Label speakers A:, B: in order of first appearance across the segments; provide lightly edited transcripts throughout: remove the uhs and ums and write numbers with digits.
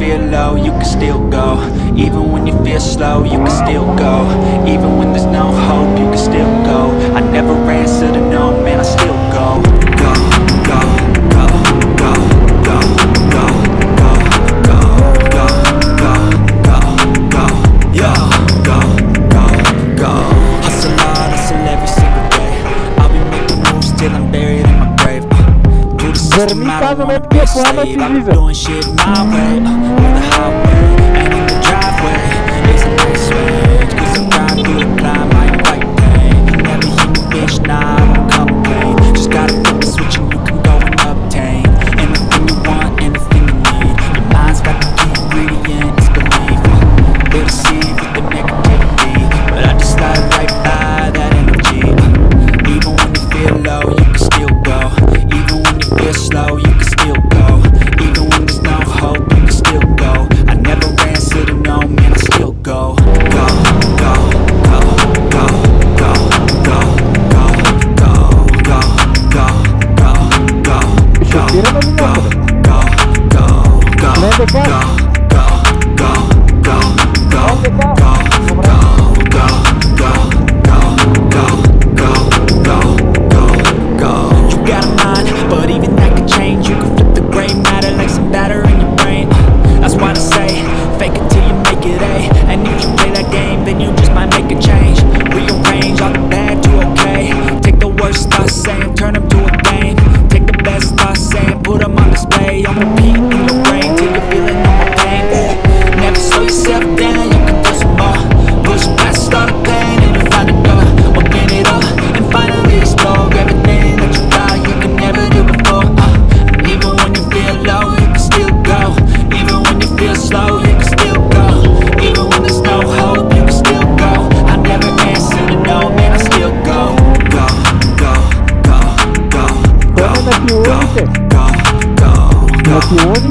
A: feel low, you can still go. Even when you feel slow, you can still go. Even when there's no hope, you can still go. I never answer to no, man, I still go. Go, go, go, go, go, go, go, go, go, go, go, go, yeah, go, go, go. Hustle hard, hustle every single day. I'll be making moves till I'm buried in my grave. Do the system, I don't wanna be a slave. I've been doing shit my way, on the highway, and in the driveway. It's a nice range, cause I'm riding through the climb, I ain't fight pain. You never hear me, bitch, nah, I don't complain. Just gotta flip the switch and you can go and obtain anything you want, anything you need. Your mind's got the key ingredient, it's belief. They'll deceive with the negativity, but I just slide right by that energy. Even when you feel low, you can still go. Even when you feel slow, you can still go. Even when there's no hope, you can still go. I never answer to no, man, I still go. Go, go, go, go, go, go, go, go, go, go, go, go, you got a mind, but even that could change. You can flip the gray matter like some batter in your brain. That's why I say, fake it till you make it A. And if you play that game, then you just might make a change. Rearrange all the bad to okay. Take the worst thoughts saying, turn them to a game. Take the best thoughts saying, put them on display. I'm repeat in your brain till you're feeling no more pain. Never slow yourself down, you can do some more. Push past all the pain and you find a door. Open it up and finally explore everything that you thought you could never do before. And even when you feel low, you can still go. Even when you feel slow, you can still go. Even when there's no hope, you can still go. I never answer to no, man, I still go. Go, go, go, go, go, go, go, go, go, go,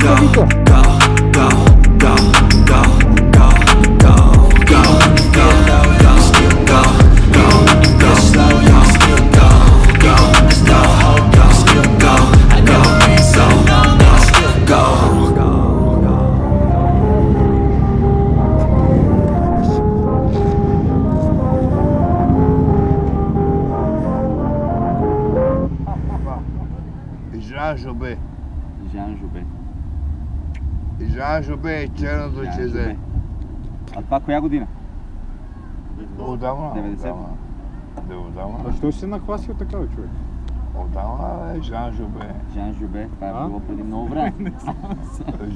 A: go, go, go, go, go, go, go. Even when you feel low, you can still go. Even when you feel slow, you can still go. Even when there's no hope, you can still go. I never answer to no, man, I still go.
B: Жан Жобе.
C: Жан Жобе.
B: Жан Жобе е черното чезе.
C: А това коя година?
B: Отдавна.
C: 90.
B: Отдавна.
D: Защо си се нахвасил така, човек?
B: Отдавна е Жан Жобе.
C: Жан Жобе, това е било преди много време.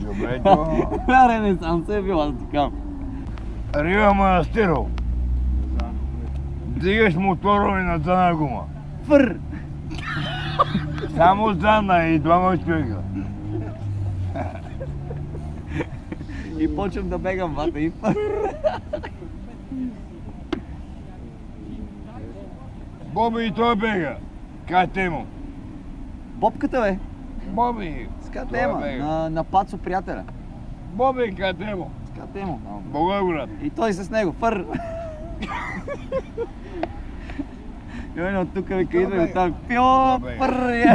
B: Жобето...
C: Ренесанс е била, да ти кажа.
B: Рива Манастиров. Дигаш мотора и на задна гума.
C: Фър!
B: Само задна и двама човека.
C: И почвам да бегам, бата, и фър!
B: Боби и той бега. Кате му.
C: Бобката, бе!
B: Боби.
C: Скате ема, на Пацо приятеля.
B: Боби, кате му.
C: Скате му.
B: Благоевград.
C: И той с него, фър! И он от тук вика идва и оттам, пио, фър!